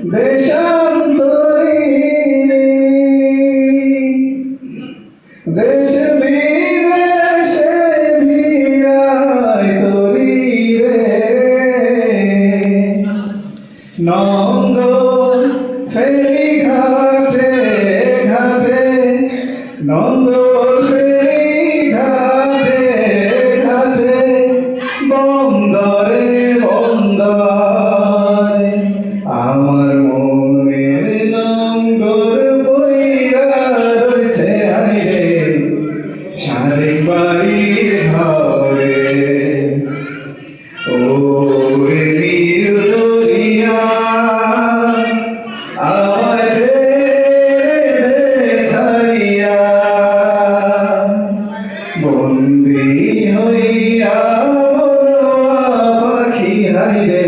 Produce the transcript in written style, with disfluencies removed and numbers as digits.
দেশান্তরী দেশ বিদেশে ভিড়ায় তরি রে নঙ্গল ফেরি ঘাটে ঘাটে নঙ্গল ফেরি ঘাটে ঘাটে বন্দরে বন্দরে আমার মনের নঙ্গল বইরা রয়েছে আইরে সারে বাড়ির ঘরে ও নীল দরিয়া ছাড়িয়া বন্দি হইয়া পাখি হাইরে